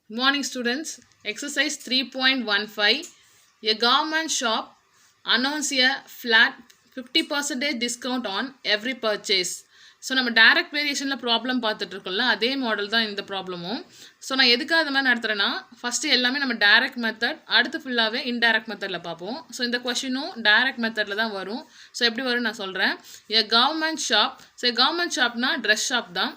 Good morning, students. Exercise 3.15. A government shop announce a flat 50% discount on every purchase. So நம்ம direct வேரியேஷனில் problem பார்த்துட்டு இருக்கோம்ல, அதே model தான் இந்த ப்ராப்ளமும். ஸோ நான் எதுக்காக அது மாதிரி நடத்துகிறேன்னா, ஃபஸ்ட்டு எல்லாமே நம்ம டைரக்ட் மெத்தட், அடுத்து ஃபுல்லாகவே இன்டைரக்ட் மெத்தடில் பார்ப்போம். ஸோ இந்த கொஷினும் டைரக்ட் மெத்தடில் தான் வரும். ஸோ எப்படி வரும்னு நான் சொல்கிறேன். A government shop, so government ஷாப்னா ட்ரெஸ் ஷாப் தான்.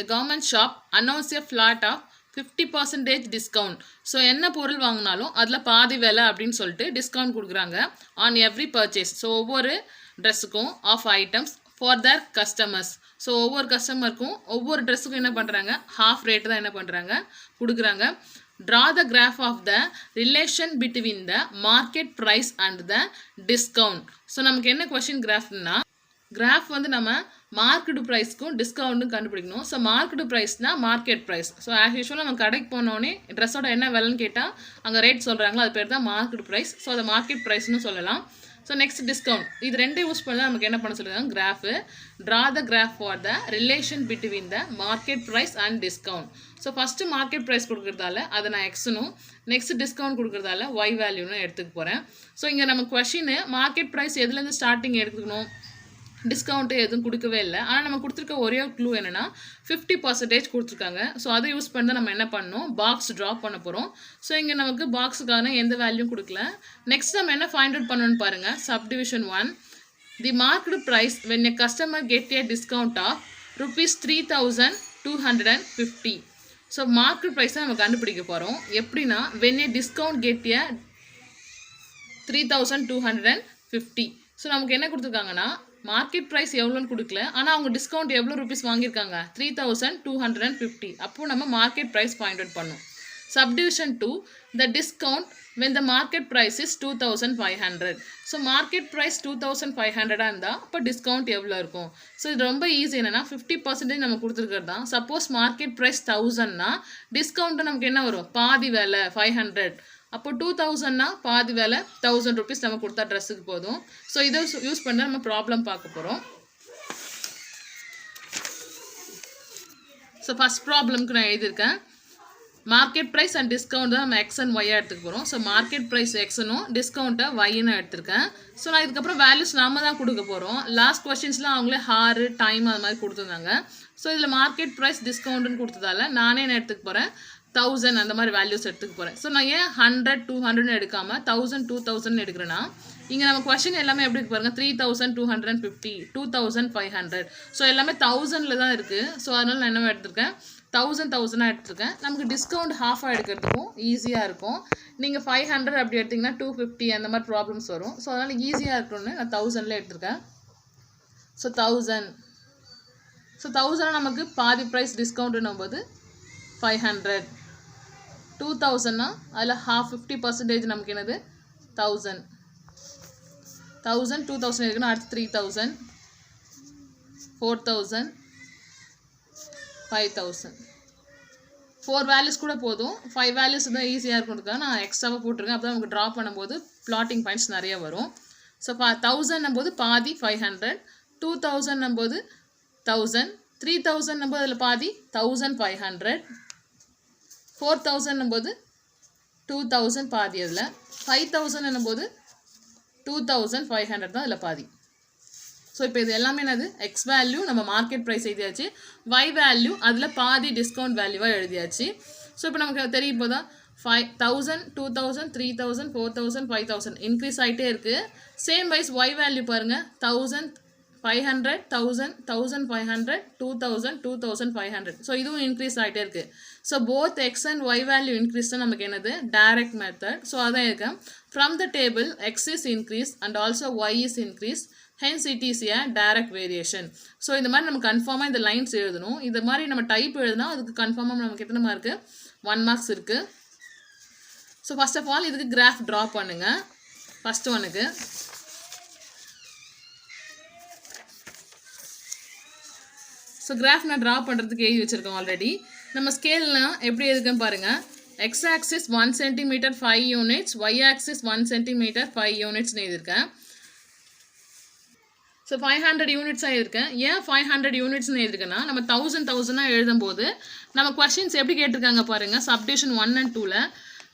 A government shop announce a flat off 50% discount. So என்ன பொருள் வாங்கினாலும் அதில் பாதி விலை அப்படின்னு சொல்லிட்டு டிஸ்கவுண்ட் கொடுக்குறாங்க ஆன் எவ்ரி பர்ச்சேஸ். ஸோ ஒவ்வொரு ட்ரெஸ்ஸுக்கும் off items for their customers. So ஒவ்வொரு கஸ்டமருக்கும் ஒவ்வொரு ட்ரெஸ்ஸுக்கும் என்ன பண்ணுறாங்க, ஹாஃப் ரேட்டு தான் என்ன பண்ணுறாங்க, கொடுக்குறாங்க. Draw the graph of the relation between the market price and the discount. So நமக்கு என்ன கொஷின் கிராஃப்னா, கிராஃப் வந்து நம்ம மார்க்கெட் ப்ரைஸ்க்கும் டிஸ்கவுண்ட்டும் கண்டுபிடிக்கணும். ஸோ மார்க்கெட் ப்ரைஸ்னா market price. So as usual நம்ம கடைக்கு போனோடனே ட்ரெஸ்ஸோட என்ன விலைன்னு கேட்டால் அங்கே ரேட் சொல்கிறாங்களோ அது பேர் தான் மார்க்கெட் ப்ரைஸ். ஸோ அதை மார்க்கெட் ப்ரைஸ்னு சொல்லலாம். ஸோ நெக்ஸ்ட் டிஸ்கவுண்ட், இது ரெண்டே யூஸ் பண்ணி தான் நமக்கு என்ன பண்ண சொல்லுறாங்க, graph. Draw the graph for the relation between the market price and discount. So first market price கொடுக்குறதால அதை நான் எக்ஸ்னும், நெக்ஸ்ட் டிஸ்கவுண்ட் கொடுக்குறதால ஒய் வேல்யூன்னு எடுத்துக்க போகிறேன். ஸோ இங்கே நம்ம கொஷின் மார்க்கெட் ப்ரைஸ் எதுலேருந்து ஸ்டார்டிங் எடுத்துக்கணும், டிஸ்கவுண்ட்டு எதுவும் கொடுக்கவே இல்லை. ஆனால் நம்ம கொடுத்துருக்க ஒரே க்ளூ என்னென்னா 50% கொடுத்துருக்காங்க. ஸோ அதை யூஸ் பண்ணி தான் நம்ம என்ன பண்ணணும், பாக்ஸ் ட்ராப் பண்ண போகிறோம். ஸோ இங்கே நமக்கு பாக்ஸுக்கான எந்த வேல்யூம் கொடுக்கல. நெக்ஸ்ட் நம்ம என்ன ஃபைண்ட் அவுட் பண்ணணும்னு பாருங்கள். Subdivision 1, the market price when a customer get a discount of ₹3250. So market ப்ரைஸை நம்ம கண்டுபிடிக்க போகிறோம். எப்படின்னா, when a discount get a 3250. So நமக்கு என்ன கொடுத்துருக்காங்கன்னா, மார்க்கெட் ப்ரைஸ் எவ்வளோன்னு கொடுக்கல, ஆனால் அவங்க டிஸ்கவுண்ட் எவ்வளோ ருபீஸ் வாங்கியிருக்காங்க, 3250. அப்போது நம்ம மார்க்கெட் ப்ரைஸ் ஃபைண்ட் அவுட் பண்ணோம். Subdivision 2, the discount when the market price is 2500. So market price 2500 இருந்தால் அப்போ டிஸ்கவுண்ட் எவ்வளோ இருக்கும். ஸோ இது ரொம்ப ஈஸி. என்னென்னா 50% நம்ம கொடுத்துருக்கிறது தான். சப்போஸ் மார்க்கெட் ப்ரைஸ் 1000னா டிஸ்கவுண்ட்டு நமக்கு என்ன வரும், பாதி வேலை 500. அப்போ 2000னா பாதி வேலை 1000 ருபீஸ் நம்ம கொடுத்தா ட்ரெஸ்ஸுக்கு போதும். ஸோ இதை யூஸ் பண்ணி நம்ம ப்ராப்ளம் பார்க்க போகிறோம். ஸோ ஃபஸ்ட் ப்ராப்ளம்க்கு நான் எழுதியிருக்கேன். மார்க்கெட் ப்ரைஸ் அண்ட் டிஸ்கவுண்ட் தான் நம்ம எக்ஸ் அண்ட் ஒய்யாக எடுத்துக்க போகிறோம். ஸோ மார்க்கெட் ப்ரைஸ் எக்ஸ்னும் டிஸ்கவுண்ட்டை ஒய்ன்னு எடுத்திருக்கேன். ஸோ நான் இதுக்கப்புறம் வேல்யூஸ் நாம தான் கொடுக்க போகிறோம். லாஸ்ட் கொஸ்டின்ஸ்லாம் அவங்களே ஹாரு டைம் அது மாதிரி கொடுத்துருந்தாங்க. ஸோ இதில் மார்க்கெட் ப்ரைஸ் டிஸ்கவுண்ட்டுன்னு கொடுத்ததால நானே என்ன எடுத்துக்க போகிறேன், 1000 அந்த மாதிரி வேல்யூஸ் எடுத்துக்க போகிறேன். ஸோ நான் ஏன் 100 200ன்னு எடுக்காமல் 1000 2000 எடுக்கிறேன்னா, இங்கே நம்ம கொஸ்டின் எல்லாமே எப்படி இருக்கு பாருங்கள், 3250, 2500. ஸோ எல்லாமே 1000ல் தான் இருக்குது. ஸோ அதனால் நான் என்ன எடுத்திருக்கேன், 1000 எடுத்திருக்கேன். நமக்கு டிஸ்கவுண்ட் ஹாஃபாக எடுக்கிறதுக்கும் ஈஸியாக இருக்கும். நீங்கள் 500 அப்படி எடுத்திங்கன்னா 250 அந்த மாதிரி ப்ராப்ளம்ஸ் வரும். ஸோ அதனால் ஈஸியாக இருக்கணும்னு நான் 1000ல் எடுத்திருக்கேன். ஸோ 1000. ஸோ 1000 நமக்கு பாதி ப்ரைஸ் டிஸ்கவுண்ட்டுன்னும் போது 500. 2000னா அதில் ஹாஃப் 50% நமக்கு என்னது 1000. 2000 இருக்குன்னா அடுத்து 3000, 4000, 5000. 4 வேல்யூஸ் கூட போதும். 5 வேல்யூஸ் தான் ஈஸியாக இருக்கும்னுக்காக நான் எக்ஸ்ட்ராவாக போட்டிருக்கேன். அப்போ தான் நமக்கு ட்ரா பண்ணும்போது ப்ளாட்டிங் பாயிண்ட்ஸ் நிறைய வரும். ஸோ 1000 போது பாதி 500, 2000 போது 1000, 3000 போது அதில் பாதி 1500, 4000 போது 2000 பாதி, அதில் 5000 போது 2500 தான் அதில் பாதி. ஸோ இப்போ இது எல்லாமே என்னது, எக்ஸ் வேல்யூ நம்ம மார்க்கெட் ப்ரைஸ் எழுதியாச்சு, ஒய் வேல்யூ அதில் பாதி டிஸ்கவுண்ட் வேல்யூவாக எழுதியாச்சு. ஸோ இப்போ நமக்கு தெரியும் போதான் 5000, 2000, 3000, 4000, 5000 இன்க்ரீஸ் ஆகிட்டே இருக்குது. சேம் வைஸ் ஒய் வேல்யூ பாருங்கள், 1000, 500, 1000, 1500, 2000, 2500. ஸோ இதுவும் இன்க்ரீஸ் ஆகிட்டே இருக்குது. So both x and y value increase தான் நமக்கு என்னது, டைரக்ட் மெத்தட். ஸோ அதான் இருக்கு. From the table x is increase and also y is increase, hence it is a direct variation. So இந்த மாதிரி நம்ம கன்ஃபார்மாக இந்த லைன்ஸ் எழுதணும். இந்த மாதிரி நம்ம டைப் எழுதுனா அதுக்கு கன்ஃபார்மாக நமக்கு எத்தனை மார்க்கு, 1 மார்க்ஸ் இருக்குது. ஸோ ஃபர்ஸ்ட் ஆஃப் ஆல் இதுக்கு கிராஃப் ட்ரா பண்ணுங்கள். ஃபஸ்ட்டு ஒனுக்கு ஸோ கிராஃப் நான் ட்ரா பண்ணுறதுக்கு எழுதி வச்சுருக்கோம் ஆல்ரெடி. நம்ம ஸ்கேல்லாம் எப்படி இருக்குன்னு பாருங்கள். X axis 1 cm 5 units, y axis 1 cm 5 யூனிட்ஸ்னு எழுதியிருக்கேன். ஸோ 500 யூனிட்ஸாக எழுதிருக்கேன். ஏன் 500 யூனிட்ஸ்னு எழுதிருக்கேன்னா நம்ம 1000 எழுதும்போது நம்ம கொஸ்டின்ஸ் எப்படி கேட்டிருக்காங்க பாருங்கள். சப்டிவிஷன் 1 and 2ல்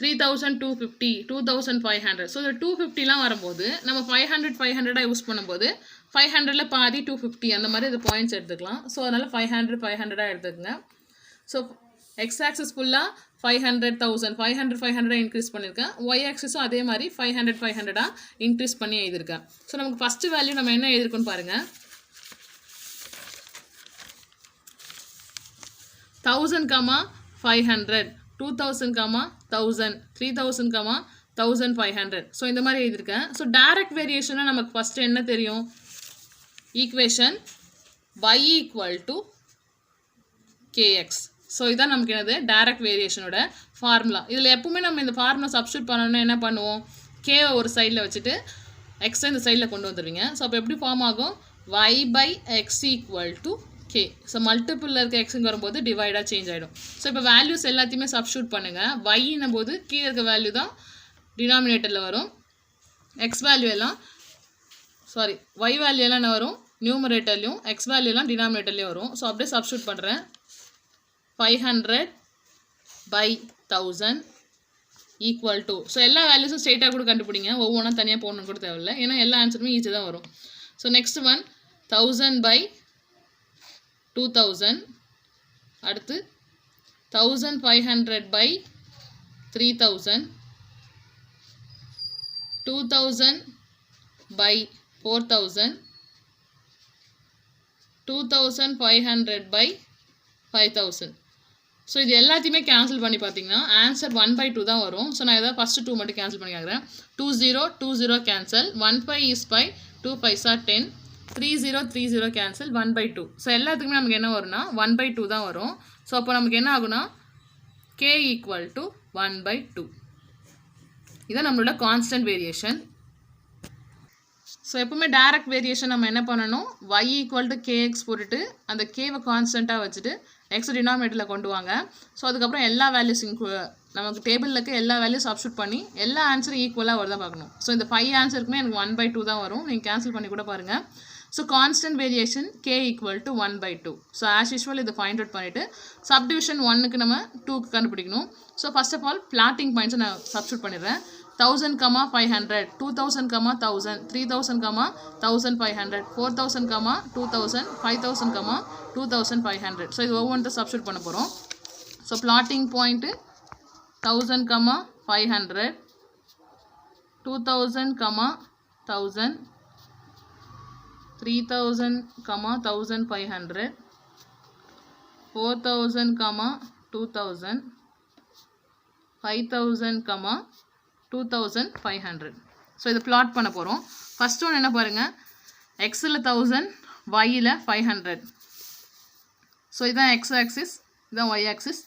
3250, 2500. ஸோ இந்த 250லாம் வரும்போது நம்ம 500 யூஸ் பண்ணும்போது 500ல் பாதி 250 அந்த மாதிரி இது பாயிண்ட்ஸ் எடுத்துக்கலாம். ஸோ அதனால் 500 எடுத்துக்கங்க. ஸோ எக்ஸ் ஆக்சிஸ் ஃபுல்லாக 500,000 500 இன்க்ரீஸ் பண்ணியிருக்கேன். ஒய் ஆக்சிஸும் அதே மாதிரி 500 இன்க்ரீஸ் பண்ணி எழுதியிருக்கேன். ஸோ நமக்கு ஃபஸ்ட்டு வேல்யூ நம்ம என்ன எழுதிருக்கோன்னு பாருங்கள். 1000, 500, 2000, 1000, 3000, 1500. ஸோ இந்த மாதிரி எழுதியிருக்கேன். ஸோ டைரக்ட் வேரியேஷனாக நமக்கு ஃபஸ்ட்டு என்ன தெரியும்? Equation y = kx. ஸோ இதான் நமக்கு என்னது டைரக்ட் வேரியேஷனோட ஃபார்முலா. இதில் எப்பவுமே நம்ம இந்த ஃபார்முலா சப்ஸ்டியூட் பண்ணணும்னா என்ன பண்ணுவோம்? கேவை ஒரு சைடில் வச்சுட்டு எக்ஸை இந்த சைடில் கொண்டு வந்துடுவீங்க. ஸோ அப்போ எப்படி ஃபார்ம் ஆகும்? y/x = k. ஸோ மல்டிபிளில் இருக்க எக்ஸுங்க வரும்போது டிவைடாக சேஞ்ச் ஆகிடும். ஸோ இப்போ வேல்யூஸ் எல்லாத்தையுமே சப்ஸ்டியூட் பண்ணுங்கள். y போது கீழே இருக்க வேல்யூ தான் டினாமினேட்டரில் வரும். எக்ஸ் வேல்யூ எல்லாம் y வேல்யூ எல்லாம் என்ன வரும்? நியூமரேட்டர்லையும் எக்ஸ் வேல்யூ எல்லாம் டினாமினேட்டர்லேயும் வரும். ஸோ அப்படியே சப்ஸ்டியூட் பண்ணுறேன். 500/1000 = ஸோ எல்லா வேல்யூஸும் ஸ்ட்ரெயிட்டாக கூட கண்டுபிடிங்க. ஒவ்வொன்றா தனியாக போடணும்னு கூட தேவையில்லை. ஏன்னா எல்லா ஆன்சருமே ஈஸி தான் வரும். So next one 1000/2000. அடுத்து 1500/3000. 2000/4000. 2500/5000. ஸோ இது எல்லாத்தையுமே கேன்சல் பண்ணி பார்த்தீங்கன்னா ஆன்சர் 1/2 தான் வரும். ஸோ நான் எதாவது ஃபஸ்ட்டு 2 மட்டும் கேன்சல் பண்ணி கேட்குறேன். 20 cancel, 15 is 5, 2 5 are 10, 30 cancel, 1/2. So எல்லாத்துக்குமே நமக்கு என்ன வரும்னா 1/2 தான் வரும். ஸோ அப்போ நமக்கு என்ன ஆகுனா k = 1/2. இதான் நம்மளோட கான்ஸ்டன்ட் வேரியேஷன். ஸோ எப்பவுமே டைரக்ட் வேரியேஷன் நம்ம என்ன பண்ணணும்? y = kx போட்டுட்டு அந்த கேவை கான்ஸ்டண்ட்டாக வச்சுட்டு எக்ஸ் டினாமினேட்டரில் கொண்டு வாங்க. ஸோ அதுக்கப்புறம் எல்லா வேல்யூஸும் நமக்கு டேபிளில் இருக்க எல்லா வேல்யூ சப்ஸ்டியூட் பண்ணி எல்லா ஆன்சரும் ஈக்குவலாக வருதான் பார்க்கணும். ஸோ இந்த 5 ஆன்சருக்குமே எனக்கு 1/2 தான் வரும். நீங்கள் கேன்சல் பண்ணி கூட பாருங்கள். So constant variation k = 1/2. So as usual இதை ஃபைண்ட் அவுட் பண்ணிவிட்டு சப்டிவிஷன் 1க்கு நம்ம 2க்கு கண்டுபிடிக்கணும். So first of all plotting பாயிண்ட்ஸை நான் சப்ஸ்டியூட் பண்ணிடுறேன். 1000, 500, 2000, 1000, 3000, 1500, 4000, 2000, 5000, 2500. ஸோ இது ஒவ்வொன்றும் சப்ஸ்டியூட் பண்ண போகிறோம். So blotting point 1000, 500, 2000, 1000, 3000, 1500, 4000, 2000, 5000, 2500. ஸோ இது பிளாட் பண்ண போகிறோம். ஃபஸ்ட் ஒன்று என்ன பாருங்கள், எக்ஸில் 1000, ஒய்யில் 500. ஸோ இதுதான் எக்ஸ் ஆக்சிஸ், இதுதான் ஒய் ஆக்சிஸ்.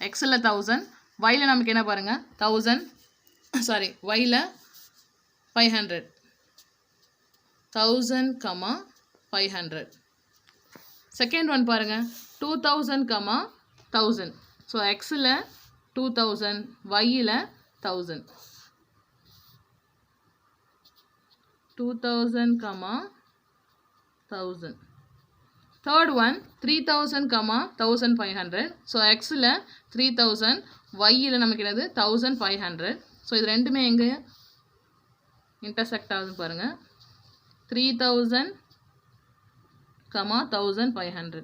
எக்ஸில் 1000, ஒய்யில் நமக்கு என்ன பாருங்கள் 1000, ஒய்யில் 500. 1000, 500. செகண்ட் ஒன் பாருங்கள் 2000, 1000. ஸோ எக்ஸில் 2000, ஒய்யில் 1000. 2000, 1000. Third one 3000, 1500. ஸோ எக்ஸில் 3000, ஒய்யில் நமக்கு என்னது 1500. ஸோ இது ரெண்டுமே எங்கே இன்டர்செக்ட் ஆகுதுன்னு பாருங்கள். 3000, 1500.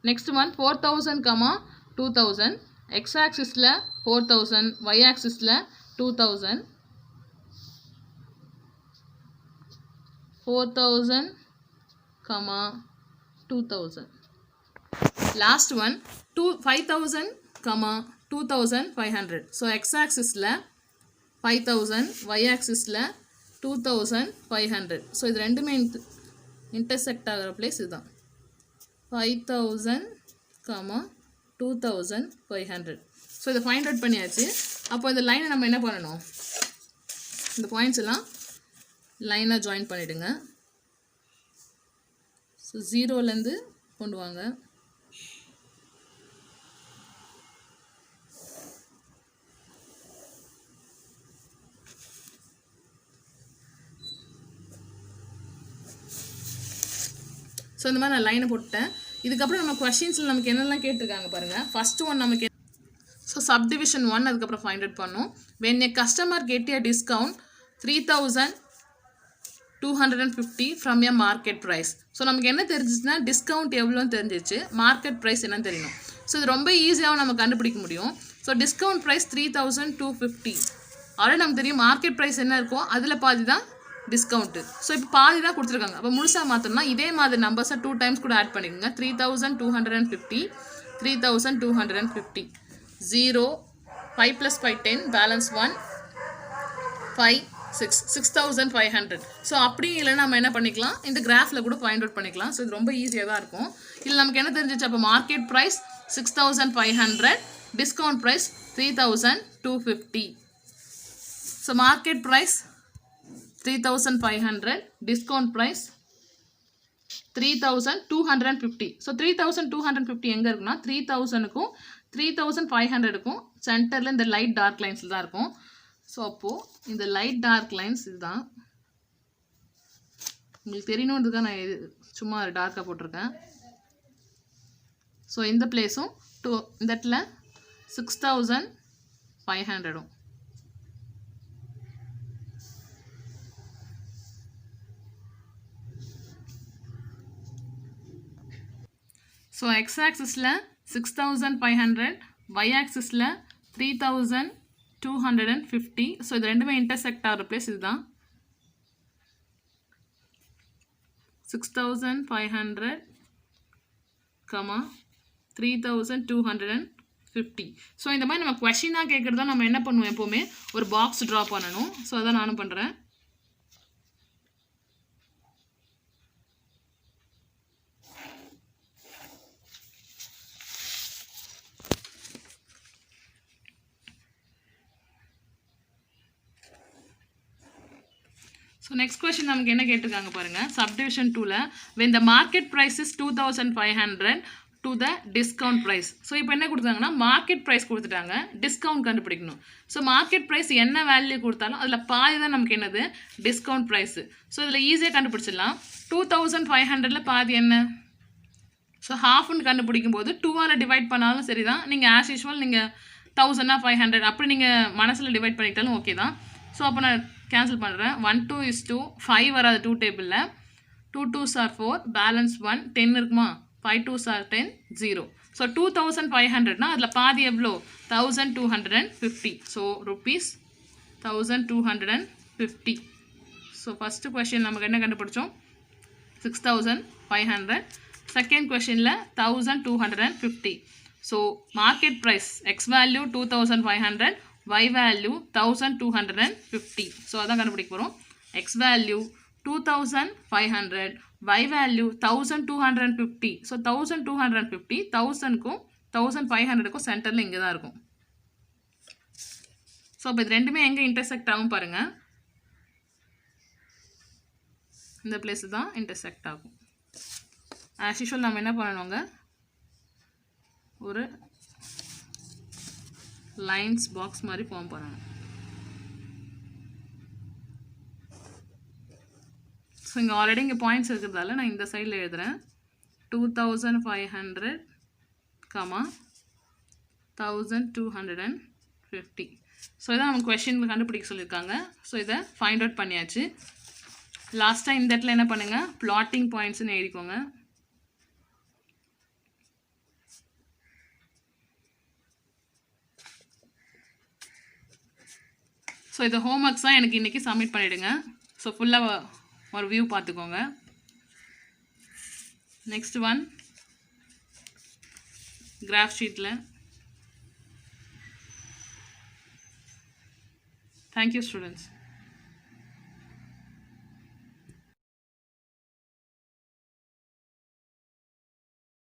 Next one 4000, 2000. எக்ஸ் ஆக்சிஸில் 4000, ஒய் ஆக்சிஸில் 2000. 4000, 2000. Last one 5000, 2500. ஸோ எக்ஸ் ஆக்சிஸில் 5000, ஒய் ஆக்சிஸில் 2500. ஸோ இது ரெண்டுமே இன்டர்செக்ட் ஆகிற பிளேஸ் இதுதான். 5000, 2500. ஸோ இதை ஃபைண்ட் அவுட் பண்ணியாச்சு. அப்போ இந்த லைனை நம்ம என்ன பண்ணணும்? இந்த பாயிண்ட்ஸ் எல்லாம் லைனாக ஜாயின் பண்ணிவிடுங்க. ஸோ 0லேருந்து கொண்டு வாங்க. ஸோ இந்த மாதிரி நான் லைனை போட்டுட்டேன். இதுக்கப்புறம் நம்ம கொஷின்ஸில் நமக்கு என்னெல்லாம் கேட்டிருக்காங்க பாருங்கள். ஃபஸ்ட்டு ஒன் நமக்கு ஸோ சப்டிவிஷன் 1 அதுக்கப்புறம் ஃபைண்ட் அவுட் பண்ணோம். when a customer get a discount 3250 from a market price. So நமக்கு என்ன தெரிஞ்சிச்சுன்னா டிஸ்கவுண்ட் எவ்வளோன்னு தெரிஞ்சிச்சு, மார்க்கெட் ப்ரைஸ் என்னன்னு தெரியணும். ஸோ இது ரொம்ப ஈஸியாகவும் நம்ம கண்டுபிடிக்க முடியும். So discount price 3250. ஆல்ரெடி நமக்கு தெரியும் மார்க்கெட் ப்ரைஸ் என்ன இருக்கோ அதில் பாதி தான் டிஸ்கவுண்ட்டு. ஸோ இப்போ பாதி தான் கொடுத்துருக்காங்க. அப்போ முழுசாக மாற்றணும்னா இதே மாதிரி நம்பர்ஸை 2 டைம்ஸ் கூட ஆட் பண்ணிக்கோங்க. 3250, 3250, 0, 5 + 5 10, பேலன்ஸ் 1, 5, 6, 6500. ஸோ அப்படி இல்லைன்னா நம்ம என்ன பண்ணிக்கலாம், இந்த கிராஃபில் கூட ஃபைண்ட் அவுட் பண்ணிக்கலாம். ஸோ இது ரொம்ப ஈஸியாக தான் இருக்கும். இதில் நமக்கு என்ன தெரிஞ்சிச்சு, அப்போ market price 6500, discount price 3250. So market price 3500, discount price 3250. So 3250 எங்கே இருக்குன்னா 3000க்கும் 3500க்கும் சென்டரில் இந்த லைட் டார்க் லைன்ஸில் தான் இருக்கும். ஸோ அப்போது இந்த லைட் டார்க் லைன்ஸ் இதுதான். உங்களுக்கு தெரியணுன்றதுக்காக நான் இது சும்மா டார்க்காக போட்டிருக்கேன். ஸோ இந்த பிளேஸும் இந்த இடத்துல 6500. ஸோ எக்ஸ் ஆக்சிஸில் 6500, y ஆக்சிஸில் 3250. ஸோ இது ரெண்டுமே இன்டர்செக்ட் ஆகிற பிளேஸ் இதுதான். 6500, 3250. ஸோ இந்த மாதிரி நம்ம கொஷினாக கேட்குறதா நம்ம என்ன பண்ணுவோம், எப்போவுமே ஒரு பாக்ஸ் ட்ரா பண்ணணும். ஸோ அதான் நானும் பண்ணுறேன். ஸோ நெக்ஸ்ட் கொஸ்டின் நமக்கு என்ன கேட்டிருக்காங்க பாருங்கள். சப்டிவிஷன் 2ல் when the market price is 2500 to the discount price. So இப்போ என்ன கொடுத்தாங்கன்னா மார்க்கெட் ப்ரைஸ் கொடுத்துட்டாங்க, டிஸ்கவுண்ட் கண்டுபிடிக்கணும். ஸோ மார்க்கெட் ப்ரைஸ் என்ன வேல்யூ கொடுத்தாலும் அதில் பாதி தான் நமக்கு என்னது, டிஸ்கவுண்ட் ப்ரைஸு. ஸோ இதில் ஈஸியாக கண்டுபிடிச்சிடலாம். 2500ல் பாதி என்ன, ஸோ ஹாஃப்னு கண்டுபிடிக்கும் போது 2ஆல் டிவைட் பண்ணாலும் சரி தான். நீங்கள் ஆஸ் யூஷுவல் நீங்கள் 1000 அப்படி நீங்கள் மனசில் டிவைட் பண்ணிக்கிட்டாலும் ஓகே தான். ஸோ அப்போ நான் கேன்சல் பண்ணுறேன். 1 2 is 2, 5 வராது 2 டேபிளில். 2 2s are 4, பேலன்ஸ் 1, 10 இருக்குமா, 5 2s are 10, 0. ஸோ 2500னா அதில் பாதி எவ்வளோ, 1250. So rupees 1250. So first question நமக்கு என்ன கண்டுபிடிச்சோம், 6500. செகண்ட் கொஷினில் 1250. So market price x value 2500, y value 1250. So அதான் கண்டுபிடிக்க போகிறோம். x value 2500, y value 1250. So 1250 1000க்கும் 1500க்கும் சென்டரில் இங்கே தான் இருக்கும். ஸோ இப்போ இது ரெண்டுமே எங்கே இன்டர்செக்ட் ஆகும் பாருங்கள், இந்த பிளேஸ் தான் இன்டர்செக்ட் ஆகும். ஆஸ் யூஷுவல் நம்ம என்ன பண்ணணுங்க, ஒரு லைன்ஸ் பாக்ஸ் மாதிரி ஃபார்ம் பண்ணணும். ஸோ இங்கே ஆல்ரெடி இங்கே பாயிண்ட்ஸ் இருக்கிறதால நான் இந்த சைடில் எழுதுகிறேன். 2500, 1250. ஸோ இதான் நம்ம கொஷினில் கண்டுபிடிக்க சொல்லியிருக்காங்க. ஸோ இதை ஃபைண்ட் அவுட் பண்ணியாச்சு. லாஸ்ட்டாக இந்த இடத்துல என்ன பண்ணுங்கள், பிளாட்டிங் பாயிண்ட்ஸ்னு எழுதிக்கோங்க. ஸோ இது ஹோம்ஒர்க்ஸ் தான் எனக்கு இன்றைக்கி சப்மிட் பண்ணிவிடுங்க. ஸோ ஃபுல்லாக ஒரு வியூ பார்த்துக்கோங்க. நெக்ஸ்ட் ஒன் கிராஃப் ஷீட்டில். Thank you students.